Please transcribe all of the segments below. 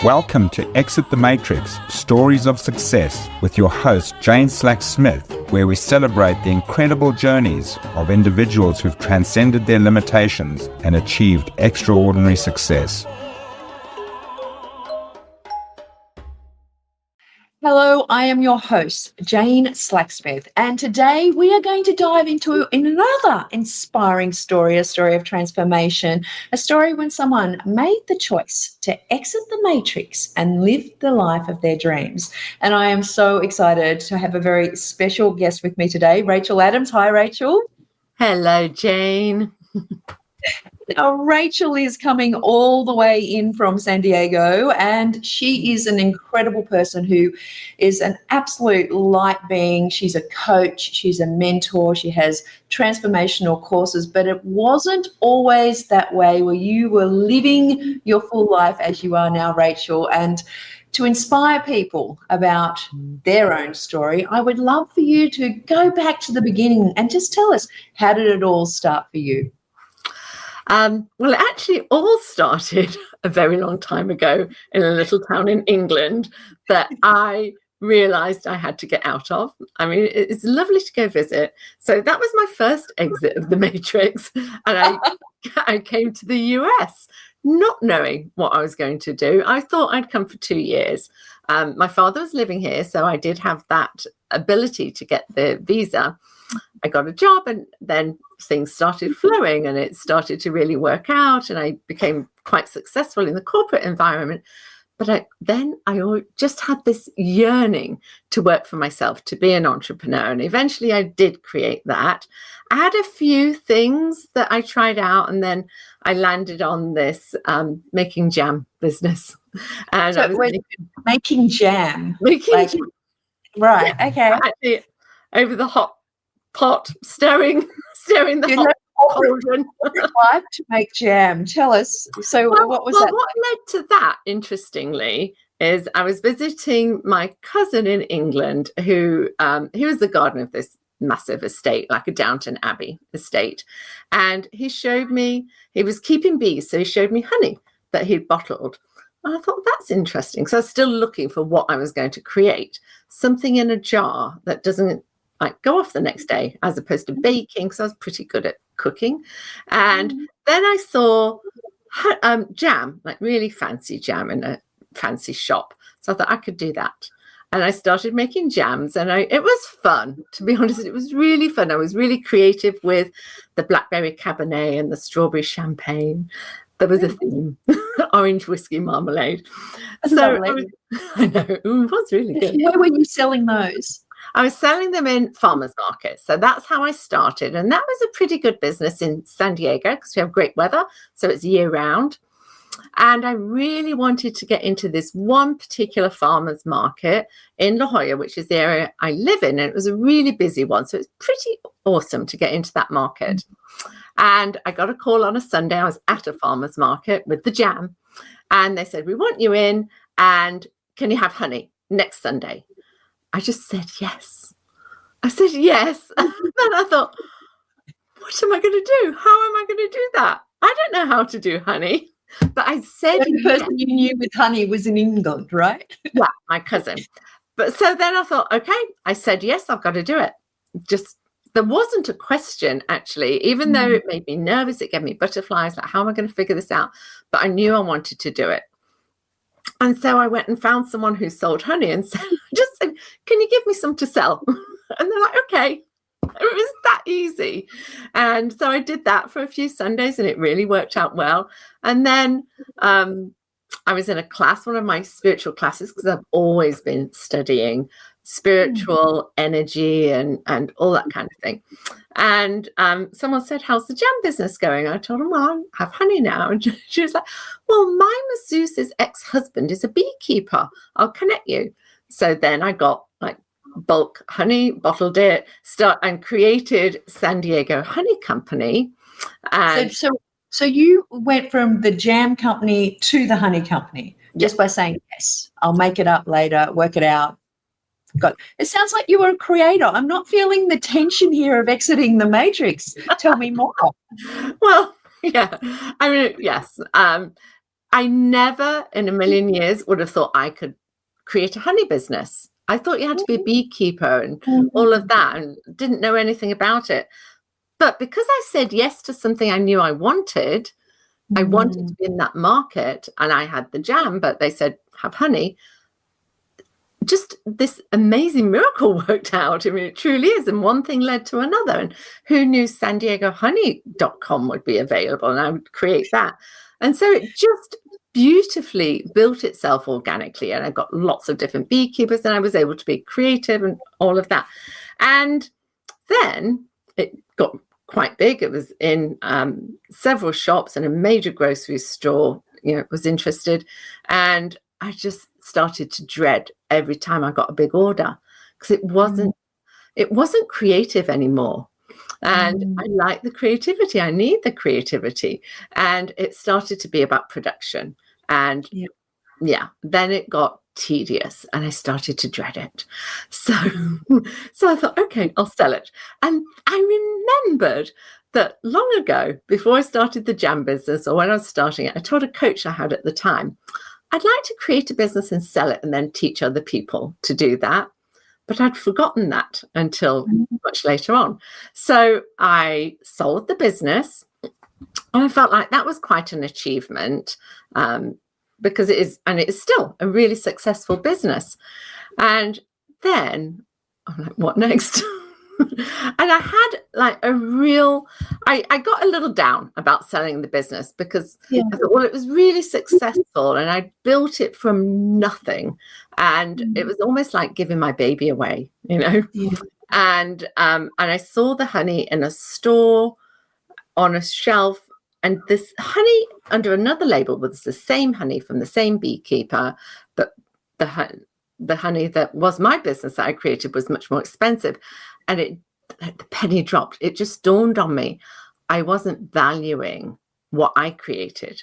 Welcome to Exit the Matrix, Stories of Success, with your host, Jane Slack-Smith, where we celebrate the incredible journeys of individuals who've transcended their limitations and achieved extraordinary success. Hello, I am your host, Jane Slack-Smith, and today we are going to dive into another inspiring story, a story of transformation, a story when someone made the choice to exit the matrix and live the life of their dreams. And I am so excited to have a very special guest with me today, Rachel Adams. Hi, Rachel. Hello, Jane. Now, Rachel is coming all the way in from San Diego, and she is an incredible person who is an absolute light being. She's a coach, she's a mentor, she has transformational courses, but it wasn't always that way where you were living your full life as you are now, Rachel. And to inspire people about their own story, I would love for you to go back to the beginning and just tell us, how did it all start for you? Well, it actually all started a very long time ago in a little town in England that I realised I had to get out of. I mean, it's lovely to go visit. So that was my first exit of the Matrix. And I came to the US not knowing what I was going to do. I thought I'd come for 2 years. My father was living here, so I did have that ability to get the visa. I got a job, and then things started flowing and it started to really work out, and I became quite successful in the corporate environment. But I just had this yearning to work for myself, to be an entrepreneur. And eventually I did create that. I had a few things that I tried out, and then I landed on this making jam business. And so I was making jam. Making jam. Right, yeah, okay. Actually, over the hot pot, stirring the hot cauldron. Life to make jam. Tell us. So what was that? What led to that, interestingly, is I was visiting my cousin in England, who he was the gardener of this massive estate, like a Downton Abbey estate. And he showed me, he was keeping bees, so he showed me honey that he'd bottled. And I thought, that's interesting. So I was still looking for what I was going to create, something in a jar that doesn't go off the next day, as opposed to baking, because I was pretty good at cooking. And then I saw jam, like really fancy jam in a fancy shop. So I thought I could do that. And I started making jams, and it was fun, to be honest. It was really fun. I was really creative with the blackberry Cabernet and the strawberry champagne. There was a theme, orange whiskey marmalade. So I know, it was really good. Where were you selling those? I was selling them in farmers markets. So that's how I started. And that was a pretty good business in San Diego because we have great weather. So it's year round. And I really wanted to get into this one particular farmers market in La Jolla, which is the area I live in. And it was a really busy one. So it's pretty awesome to get into that market. And I got a call on a Sunday. I was at a farmers market with the jam. And they said, we want you in. And can you have honey next Sunday? I just said yes. I said yes. And then I thought, what am I going to do? How am I going to do that? I don't know how to do honey. But I said the person you knew with honey was in England, right? Yeah, my cousin. But so then I thought, okay, I said yes, I've got to do it. Just there wasn't a question, actually, even though it made me nervous, it gave me butterflies, like how am I going to figure this out? But I knew I wanted to do it. And so I went and found someone who sold honey and just said, can you give me some to sell? And they're like, okay. It was that easy. And so I did that for a few Sundays, and it really worked out well. And then I was in a class, one of my spiritual classes, because I've always been studying spiritual energy and all that kind of thing. And someone said, how's the jam business going? I told them, well, I have honey now. And she was like, well, my masseuse's ex-husband is a beekeeper. I'll connect you. So then I got bulk honey, bottled it, and created San Diego Honey Company. And so you went from the jam company to the honey company just by saying, yes, I'll make it up later, work it out. It sounds like you were a creator. I'm not feeling the tension here of exiting the matrix. Tell me more. Well, yeah. I mean, yes. I never in a million years would have thought I could create a honey business. I thought you had to be a beekeeper and all of that, and didn't know anything about it. But because I said yes to something I knew I wanted to be in that market, and I had the jam, but they said, have honey. Just this amazing miracle worked out. I mean, it truly is. And one thing led to another. And who knew SanDiegoHoney.com would be available, and I would create that. And so it just beautifully built itself organically. And I got lots of different beekeepers, and I was able to be creative and all of that. And then it got quite big. It was in several shops, and a major grocery store, was interested. And I just started to dread every time I got a big order, because it wasn't creative anymore. And I like the creativity. I need the creativity. And it started to be about production. And then it got tedious, and I started to dread it. So I thought, okay, I'll sell it. And I remembered that long ago, before I started the jam business, or when I was starting it, I told a coach I had at the time, I'd like to create a business and sell it and then teach other people to do that. But I'd forgotten that until much later on. So I sold the business, and I felt like that was quite an achievement, because it is still a really successful business. And then I'm like, what next? And I had like I got a little down about selling the business, because I thought, well, it was really successful and I built it from nothing. And it was almost like giving my baby away, And I saw the honey in a store on a shelf, and this honey under another label was the same honey from the same beekeeper, but the honey that was my business that I created was much more expensive. And the penny dropped. It just dawned on me, I wasn't valuing what I created.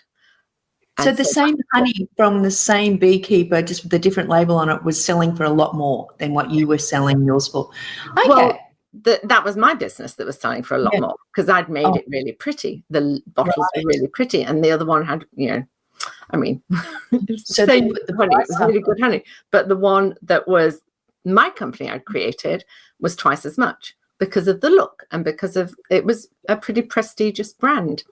So the same honey from the same beekeeper, just with a different label on it, was selling for a lot more than what you were selling yours for. Okay. Well, that was my business that was selling for a lot more, because I'd made it really pretty. The bottles were really pretty, and the other one had, I mean, so same with the honey. It was really good honey. But the one that was my company I'd created was twice as much, because of the look and because of it was a pretty prestigious brand.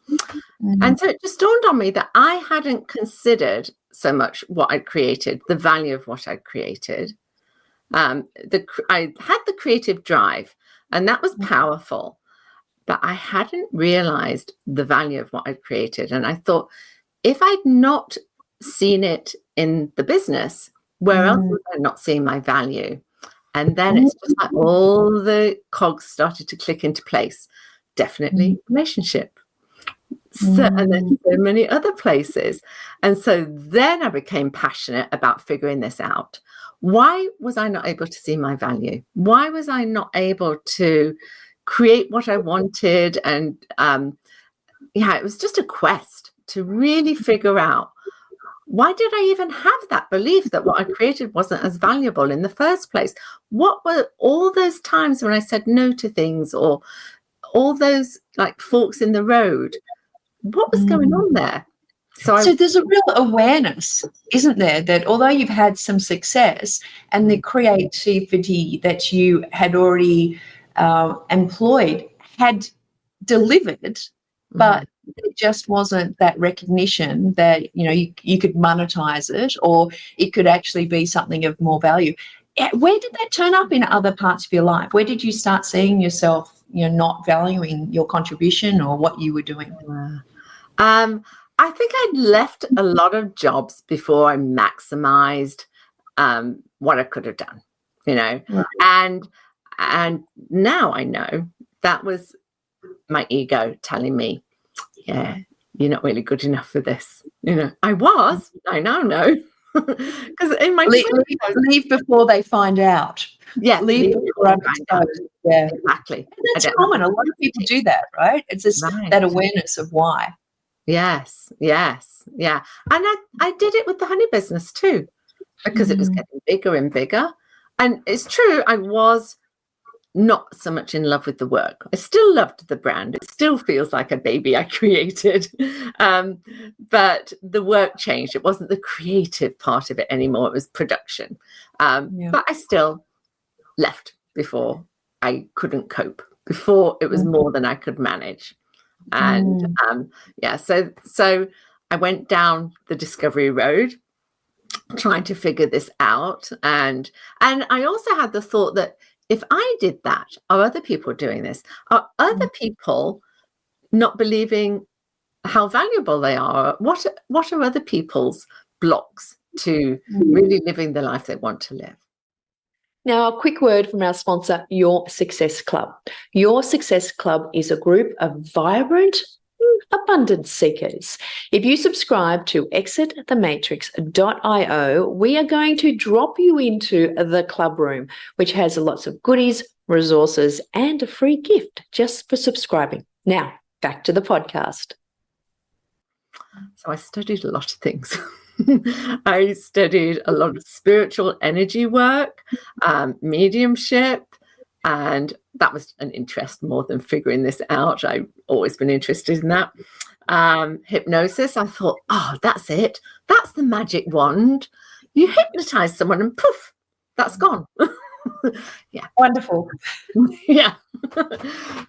And so it just dawned on me that I hadn't considered so much what I'd created, the value of what I'd created. I had the creative drive, and that was powerful, but I hadn't realized the value of what I'd created. And I thought, if I'd not seen it in the business, where else was I not seeing my value? And then it's just like all the cogs started to click into place. Definitely relationship. So, and then so many other places. And so then I became passionate about figuring this out. Why was I not able to see my value? Why was I not able to create what I wanted? And it was just a quest to really figure out, why did I even have that belief that what I created wasn't as valuable in the first place? What were all those times when I said no to things, or all those like forks in the road? What was going on there? So there's a real awareness, isn't there, that although you've had some success and the creativity that you had already employed had delivered, but it just wasn't that recognition that, you could monetize it, or it could actually be something of more value. Where did that turn up in other parts of your life? Where did you start seeing yourself, not valuing your contribution or what you were doing? I think I'd left a lot of jobs before I maximized what I could have done, Right. And now I know that was my ego telling me, yeah, you're not really good enough for this. I now know. Because in my leave before they find out. Yeah, leave before I'm exposed. Yeah, exactly. And that's common. A lot of people do that, right? It's just that awareness of why. Yes, yeah. And I did it with the honey business too, because it was getting bigger and bigger. And it's true, I was not so much in love with the work. I still loved the brand. It still feels like a baby I created. But the work changed. It wasn't the creative part of it anymore. It was production. But I still left before I couldn't cope, before it was more than I could manage. And so I went down the discovery road trying to figure this out. And I also had the thought that if I did that, are other people doing this? Are other people not believing how valuable they are? What are other people's blocks to really living the life they want to live? Now, a quick word from our sponsor, Your Success Club. Your Success Club is a group of vibrant, abundance seekers. If you subscribe to exitthematrix.io, we are going to drop you into the club room, which has lots of goodies, resources, and a free gift just for subscribing. Now, back to the podcast. So I studied a lot of things. I studied a lot of spiritual energy work, mediumship, and that was an interest more than figuring this out. I've always been interested in that. Hypnosis, I thought, oh, that's it. That's the magic wand. You hypnotize someone and poof, that's gone. Yeah. Wonderful. Yeah.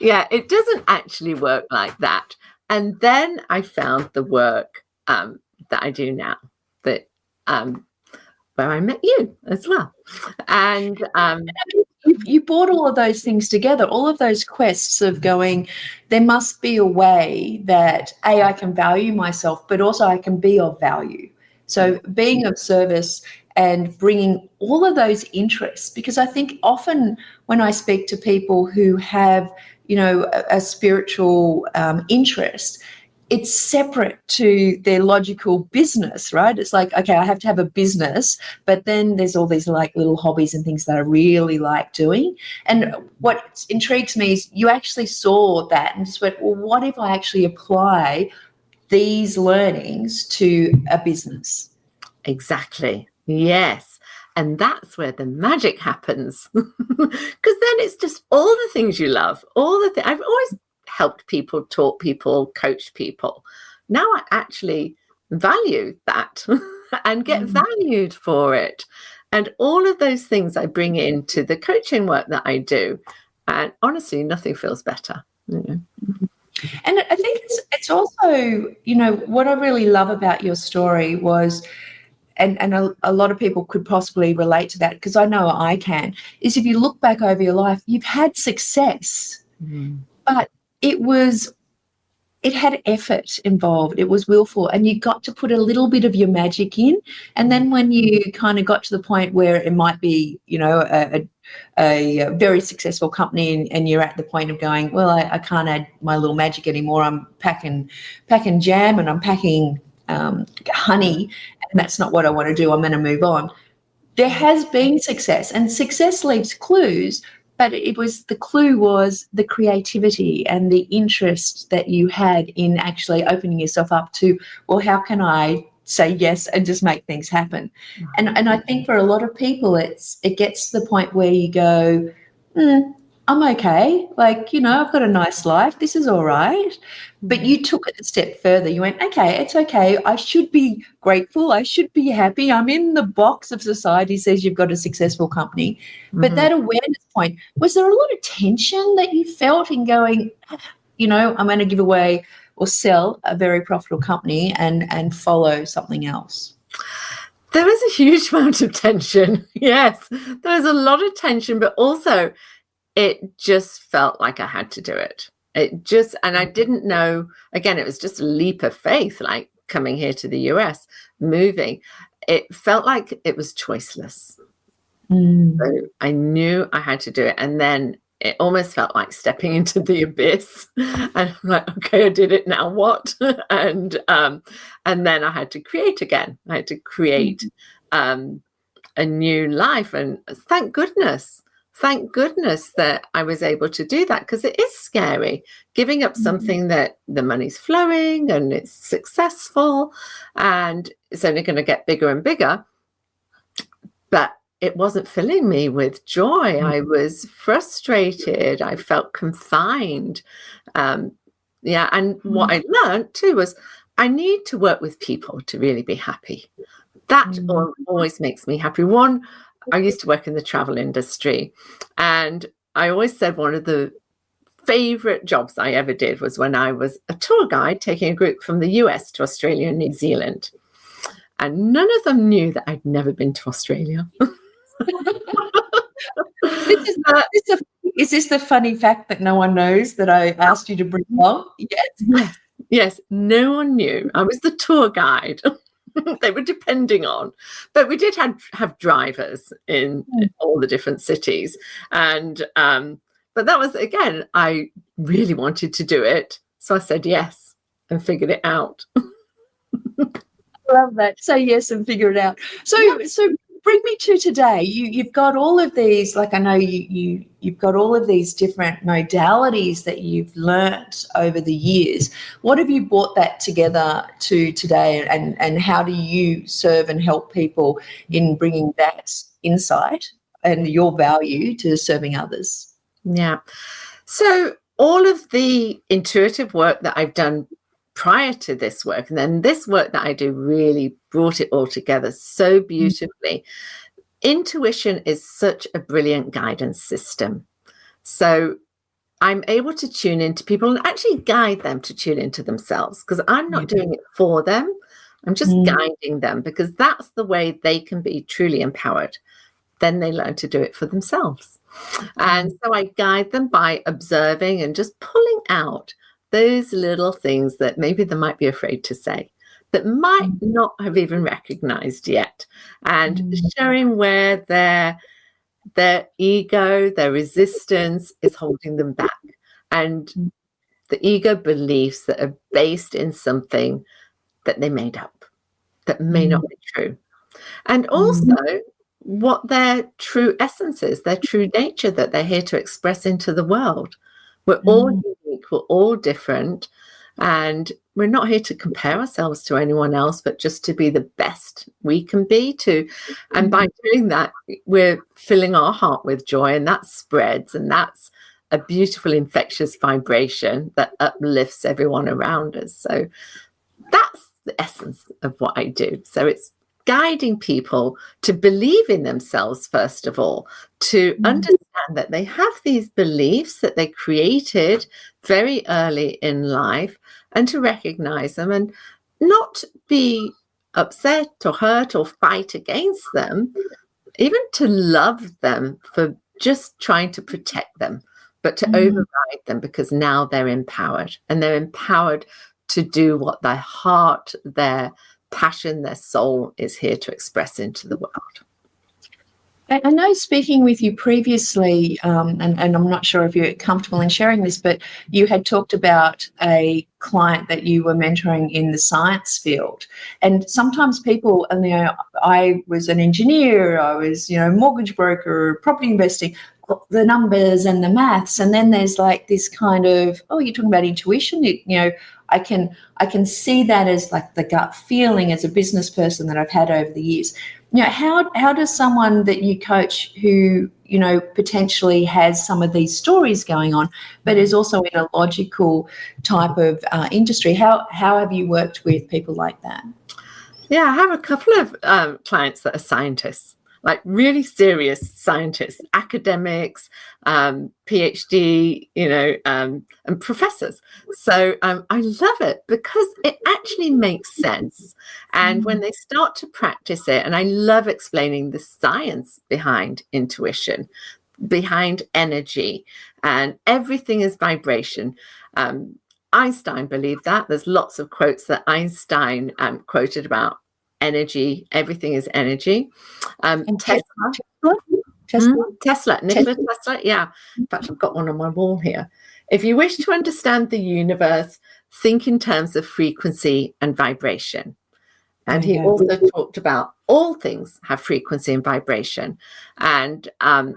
Yeah, it doesn't actually work like that. And then I found the work that I do now, that where I met you as well. And you brought all of those things together, all of those quests of going, there must be a way that I can value myself, but also I can be of value. So being of service and bringing all of those interests, because I think often when I speak to people who have, a spiritual interest, it's separate to their logical business, right? It's like, okay, I have to have a business, but then there's all these like little hobbies and things that I really like doing. And what intrigues me is you actually saw that and just went, well, what if I actually apply these learnings to a business? Exactly. Yes. And that's where the magic happens. Because then it's just all the things you love, all the things. I've always helped people, taught people, coached people. Now I actually value that and get valued for it. And all of those things I bring into the coaching work that I do. And honestly, nothing feels better. And I think it's also, what I really love about your story was, and a lot of people could possibly relate to that, because I know I can, is if you look back over your life, you've had success, but it had effort involved. It was willful, and you got to put a little bit of your magic in. And then when you kind of got to the point where it might be, a very successful company, and you're at the point of going, well, I can't add my little magic anymore. I'm packing jam and I'm packing honey, and that's not what I want to do. I'm going to move on. There has been success, and success leaves clues. But the clue was the creativity and the interest that you had in actually opening yourself up to, well, how can I say yes and just make things happen? And I think for a lot of people, it gets to the point where you go, I'm okay. Like, I've got a nice life. This is all right. But you took it a step further. You went, okay, it's okay. I should be grateful. I should be happy. I'm in the box of society says you've got a successful company. But that awareness point, was there a lot of tension that you felt in going, I'm going to give away or sell a very profitable company and follow something else? There was a huge amount of tension. Yes, there was a lot of tension, but also it just felt like I had to do it. And I didn't know, again, it was just a leap of faith, like coming here to the US, moving. It felt like it was choiceless. So I knew I had to do it. And then it almost felt like stepping into the abyss. And I'm like, okay, I did it, now what? And then I had to create again. I had to create a new life. And thank goodness that I was able to do that, because it is scary giving up something that the money's flowing and it's successful and it's only going to get bigger and bigger. But it wasn't filling me with joy. I was frustrated. I felt confined. And what I learned too was I need to work with people to really be happy. That always makes me happy. I used to work in the travel industry, and I always said one of the favorite jobs I ever did was when I was a tour guide taking a group from the US to Australia and New Zealand. And none of them knew that I'd never been to Australia. Is this the funny fact that no one knows that I asked you to bring along? Yes, no one knew. I was the tour guide. They were depending on, but we did have drivers in all the different cities. And but that was, again, I really wanted to do it, so I said yes and figured it out. Love that. Say yes and figure it out. So bring me to today. You've got all of these, like I know you've got all of these different modalities that you've learnt over the years. What have you brought that together to today, and how do you serve and help people in bringing that insight and your value to serving others? Yeah. So all of the intuitive work that I've done prior to this work, and then this work that I do, really brought it all together so beautifully. Intuition is such a brilliant guidance system. So I'm able to tune into people and actually guide them to tune into themselves, because I'm not doing it for them. I'm just guiding them, because that's the way they can be truly empowered. Then they learn to do it for themselves. And so I guide them by observing and just pulling out those little things that maybe they might be afraid to say, that might not have even recognized yet, and showing where their ego, their resistance is holding them back, and the ego beliefs that are based in something that they made up, that may not be true, and also what their true essence is, their true nature that they're here to express into the world. We're all unique, we're all different, and we're not here to compare ourselves to anyone else, but just to be the best we can be too. And by doing that, we're filling our heart with joy, and that spreads, and that's a beautiful infectious vibration that uplifts everyone around us. So that's the essence of what I do. So it's guiding people to believe in themselves, first of all, to understand that they have these beliefs that they created very early in life, and to recognize them and not be upset or hurt or fight against them, even to love them for just trying to protect them, but to override them, because now they're empowered, and they're empowered to do what their heart, their passion, their soul is here to express into the world. I know, speaking with you previously, and I'm not sure if you're comfortable in sharing this, but you had talked about a client that you were mentoring in the science field. And sometimes people, and I was an engineer, I was, mortgage broker, property investing, the numbers and the maths, and then there's like this kind of, oh, you're talking about intuition. I can see that as like the gut feeling as a business person that I've had over the years. How does someone that you coach who, potentially has some of these stories going on, but is also in a logical type of industry, how have you worked with people like that? Yeah, I have a couple of clients that are scientists, like really serious scientists, academics, PhD, and professors. So I love it because it actually makes sense. And when they start to practice it, and I love explaining the science behind intuition, behind energy, and everything is vibration. Einstein believed that. There's lots of quotes that Einstein quoted about energy. Everything is energy. Tesla, Nikola Tesla. Yeah. In fact, I've got one on my wall here. If you wish to understand the universe, think in terms of frequency and vibration. And he also talked about all things have frequency and vibration. And I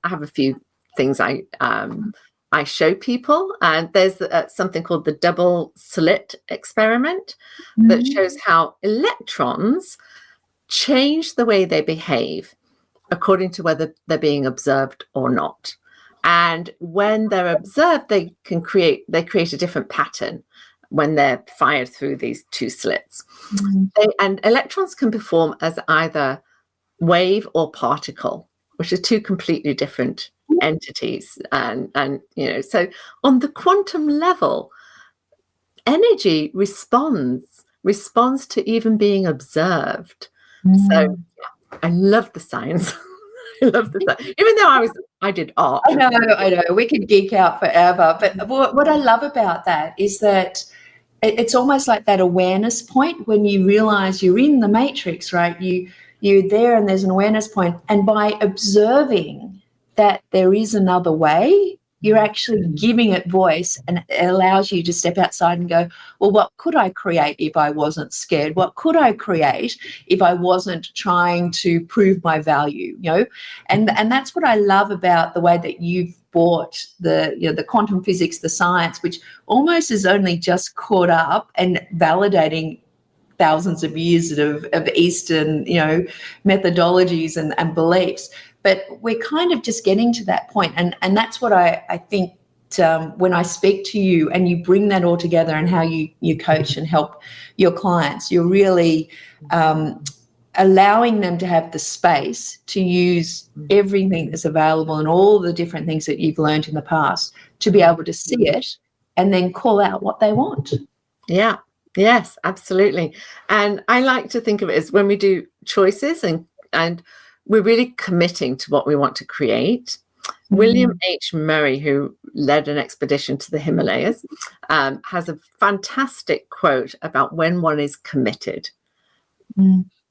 have a few things I show people, and there's something called the double slit experiment that shows how electrons change the way they behave according to whether they're being observed or not. And when they're observed, they create a different pattern when they're fired through these two slits. And electrons can perform as either wave or particle, which are two completely different entities. And so on the quantum level, energy responds to even being observed. So I love the science. I love the science. Even though I did art. I know. We could geek out forever. But what I love about that is that it's almost like that awareness point when you realize you're in the matrix, right? You're there and there's an awareness point. And by observing that there is another way, you're actually giving it voice, and it allows you to step outside and go, well, what could I create if I wasn't scared? What could I create if I wasn't trying to prove my value? And that's what I love about the way that you've brought the quantum physics, the science, which almost is only just caught up and validating thousands of years of Eastern, methodologies and beliefs. But we're kind of just getting to that point. And that's what I think when I speak to you and you bring that all together and how you coach and help your clients, you're really allowing them to have the space to use everything that's available and all the different things that you've learned in the past to be able to see it and then call out what they want. Yeah. Yes, absolutely. And I like to think of it as when we do choices and we're really committing to what we want to create. William H. Murray, who led an expedition to the Himalayas, has a fantastic quote about when one is committed.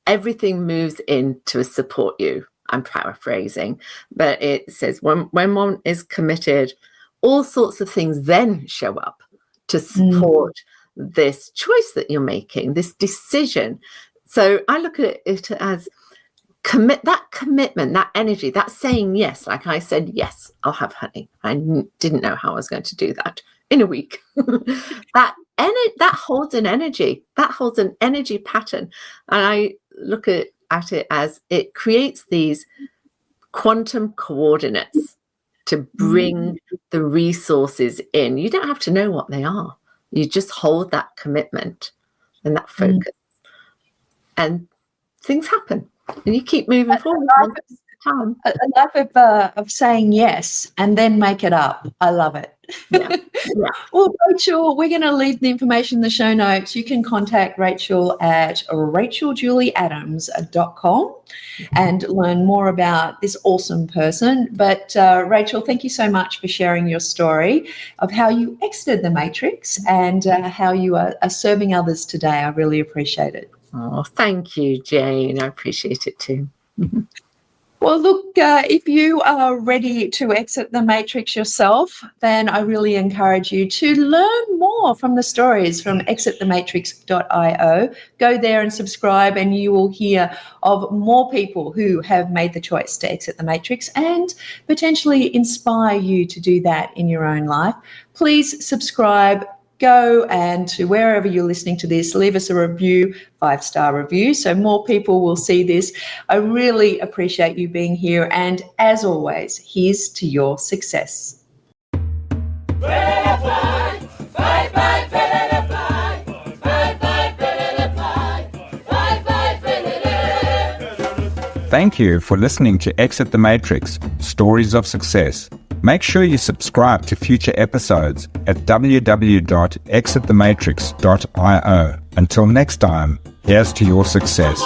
Everything moves in to support you. I'm paraphrasing, but it says when one is committed, all sorts of things then show up to support this choice that you're making, this decision. So I look at it as that commitment, that energy, that saying yes. Like I said, yes, I'll have honey. I didn't know how I was going to do that in a week. that holds an energy. That holds an energy pattern. And I look at it as it creates these quantum coordinates to bring the resources in. You don't have to know what they are. You just hold that commitment and that focus. And things happen. And you keep moving forward. I love of saying yes and then make it up. I love it. Yeah. Well, Rachel, we're going to leave the information in the show notes. You can contact Rachel at racheljulieadams.com and learn more about this awesome person. But Rachel, thank you so much for sharing your story of how you exited the matrix and how you are serving others today. I really appreciate it. Oh, thank you, Jane. I appreciate it too. Well, look, if you are ready to exit the matrix yourself, then I really encourage you to learn more from the stories from exitthematrix.io. Go there and subscribe, and you will hear of more people who have made the choice to exit the matrix and potentially inspire you to do that in your own life. Please subscribe. Go and to wherever you're listening to this, leave us a review, 5-star review, so more people will see this. I really appreciate you being here. And as always, here's to your success. Thank you for listening to Exit the Matrix, Stories of Success. Make sure you subscribe to future episodes at www.exitthematrix.io. Until next time, here's to your success.